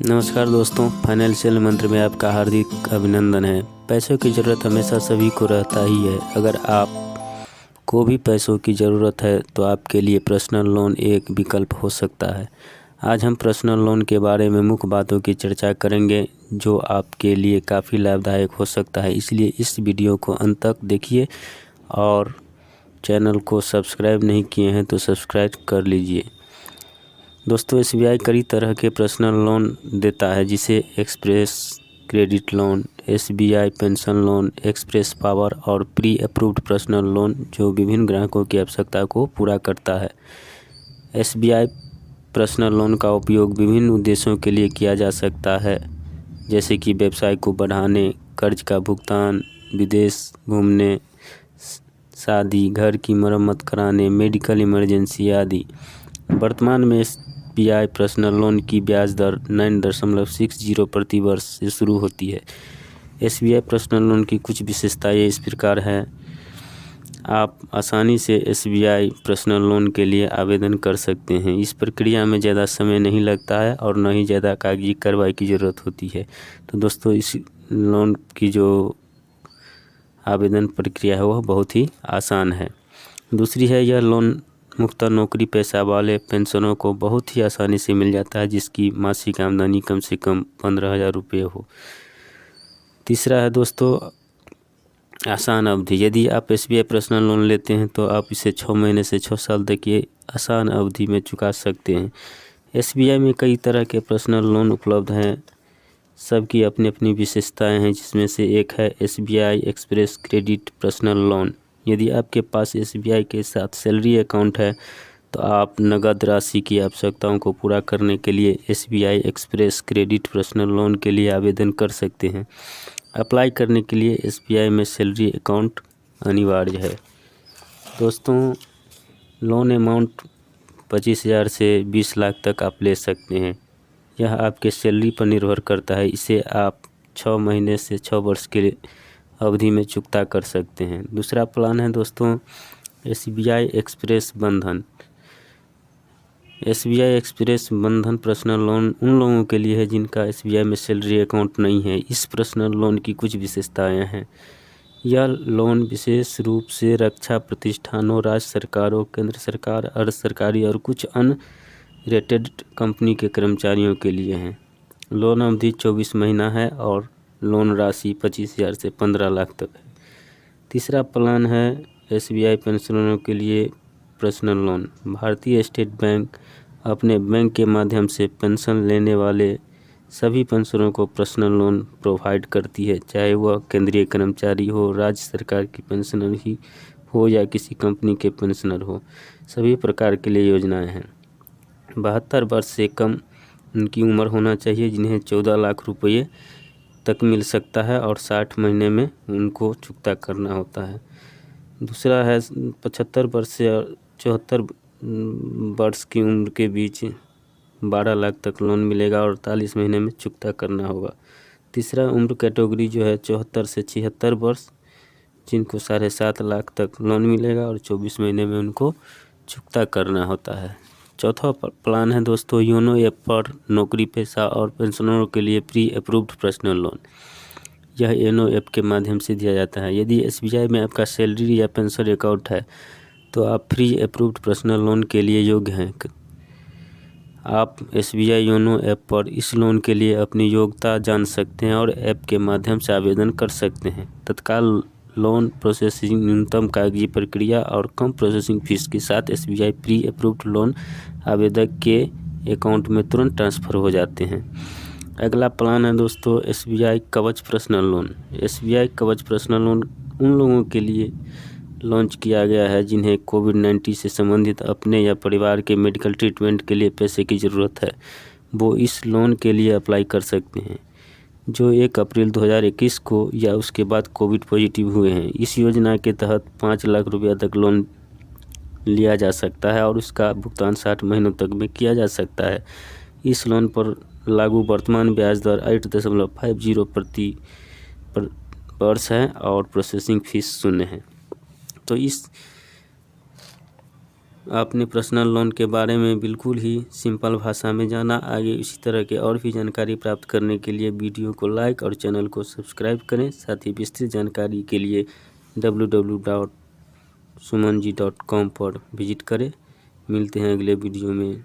नमस्कार दोस्तों, फाइनेंशियल मंत्र में आपका हार्दिक अभिनंदन है। पैसों की ज़रूरत हमेशा सभी को रहता ही है। अगर आप को भी पैसों की ज़रूरत है तो आपके लिए पर्सनल लोन एक विकल्प हो सकता है। आज हम पर्सनल लोन के बारे में मुख्य बातों की चर्चा करेंगे जो आपके लिए काफ़ी लाभदायक हो सकता है। इसलिए इस वीडियो को अंत तक देखिए और चैनल को सब्सक्राइब नहीं किए हैं तो सब्सक्राइब कर लीजिए। दोस्तों, एसबीआई कई तरह के पर्सनल लोन देता है, जिसे express credit loan, SBI pension loan, express power और प्री अप्रूव्ड पर्सनल लोन, जो विभिन्न ग्राहकों की आवश्यकता को पूरा करता है। एसबीआई पर्सनल लोन का उपयोग विभिन्न उद्देश्यों के लिए किया जा सकता है, जैसे कि व्यवसाय को बढ़ाने, कर्ज का भुगतान, विदेश घूमने, शादी, घर की मरम्मत कराने, मेडिकल इमरजेंसी आदि। वर्तमान में एसबीआई पर्सनल लोन की ब्याज दर 9.60 प्रति वर्ष से शुरू होती है। एसबीआई पर्सनल लोन की कुछ विशेषताएं इस प्रकार हैं। आप आसानी से एसबीआई पर्सनल लोन के लिए आवेदन कर सकते हैं। इस प्रक्रिया में ज़्यादा समय नहीं लगता है और न ही ज़्यादा कागजी कार्रवाई की ज़रूरत होती है। तो दोस्तों, इस लोन की जो आवेदन प्रक्रिया है वह बहुत ही आसान है। दूसरी है, यह लोन मुख्यतः नौकरी पेशा वाले पेंशनरों को बहुत ही आसानी से मिल जाता है, जिसकी मासिक आमदनी कम से कम 15,000 रुपये हो। तीसरा है दोस्तों, आसान अवधि। यदि आप एसबीआई पर्सनल लोन लेते हैं तो आप इसे 6 महीने से 6 साल तक ये आसान अवधि में चुका सकते हैं। एसबीआई में कई तरह के पर्सनल लोन उपलब्ध हैं, सबकी अपनी अपनी विशेषताएं हैं, जिसमें से एक है SBI express credit personal loan. यदि आपके पास एसबीआई के साथ सैलरी अकाउंट है तो आप नगद राशि की आवश्यकताओं को पूरा करने के लिए SBI express credit personal loan के लिए आवेदन कर सकते हैं। अप्लाई करने के लिए एसबीआई में सैलरी अकाउंट अनिवार्य है। दोस्तों, लोन अमाउंट 25,000 से 20 लाख तक आप ले सकते हैं। यह आपके सैलरी पर निर्भर करता है। इसे आप 6 महीने से 6 वर्ष के अवधि में चुकता कर सकते हैं। दूसरा प्लान है दोस्तों, एसबीआई एक्सप्रेस बंधन। एसबीआई एक्सप्रेस बंधन पर्सनल लोन उन लोगों के लिए है जिनका एसबीआई में सैलरी अकाउंट नहीं है। इस पर्सनल लोन की कुछ विशेषताएं हैं। यह लोन विशेष रूप से रक्षा प्रतिष्ठानों, राज्य सरकारों, केंद्र सरकार, अर्ध सरकारी और कुछ अन्य रेटेड कंपनी के कर्मचारियों के लिए हैं। लोन अवधि 24 महीना है और लोन राशि 25,000 से 15 लाख तक है। तीसरा प्लान है एसबीआई पेंशनरों के लिए पर्सनल लोन। भारतीय स्टेट बैंक अपने बैंक के माध्यम से पेंशन लेने वाले सभी पेंशनरों को पर्सनल लोन प्रोवाइड करती है, चाहे वह केंद्रीय कर्मचारी हो, राज्य सरकार की पेंशनर ही हो या किसी कंपनी के पेंशनर हो। सभी प्रकार के लिए योजनाएं हैं। 72 वर्ष से कम उनकी उम्र होना चाहिए, जिन्हें 14 लाख रुपये तक मिल सकता है और 60 महीने में उनको चुकता करना होता है। दूसरा है 75 वर्ष से 74 वर्ष की उम्र के बीच 12 लाख तक लोन मिलेगा और 48 महीने में चुकता करना होगा। तीसरा उम्र कैटेगरी जो है 74 से 76 वर्ष, जिनको 7.5 लाख तक लोन मिलेगा और 24 महीने में उनको चुकता करना होता है। चौथा प्लान है दोस्तों, योनो ऐप पर नौकरी पेशा और पेंशनरों के लिए प्री अप्रूव्ड पर्सनल लोन। यह योनो ऐप के माध्यम से दिया जाता है। यदि एसबीआई में आपका सैलरी या पेंशन अकाउंट है तो आप प्री अप्रूव्ड पर्सनल लोन के लिए योग्य हैं। आप एसबीआई योनो ऐप पर इस लोन के लिए अपनी योग्यता जान सकते हैं और ऐप के माध्यम से आवेदन कर सकते हैं। तत्काल लोन प्रोसेसिंग, न्यूनतम कागजी प्रक्रिया और कम प्रोसेसिंग फीस के साथ एसबीआई प्री अप्रूव्ड लोन आवेदक के अकाउंट में तुरंत ट्रांसफ़र हो जाते हैं। अगला प्लान है दोस्तों, एसबीआई कवच पर्सनल लोन। एसबीआई कवच पर्सनल लोन उन लोगों के लिए लॉन्च किया गया है जिन्हें कोविड-19 से संबंधित अपने या परिवार के मेडिकल ट्रीटमेंट के लिए पैसे की ज़रूरत है। वो इस लोन के लिए अप्लाई कर सकते हैं, जो 1 अप्रैल 2021 को या उसके बाद कोविड पॉजिटिव हुए हैं। इस योजना के तहत 5 लाख रुपया तक लोन लिया जा सकता है और उसका भुगतान 60 महीनों तक में किया जा सकता है। इस लोन पर लागू वर्तमान ब्याज दर 8.50 प्रति वर्ष है और प्रोसेसिंग फीस 0 है। तो इस आपने पर्सनल लोन के बारे में बिल्कुल ही सिंपल भाषा में जाना। आगे इसी तरह के और भी जानकारी प्राप्त करने के लिए वीडियो को लाइक और चैनल को सब्सक्राइब करें। साथ ही विस्तृत जानकारी के लिए www.sumanji.com पर विजिट करें। मिलते हैं अगले वीडियो में।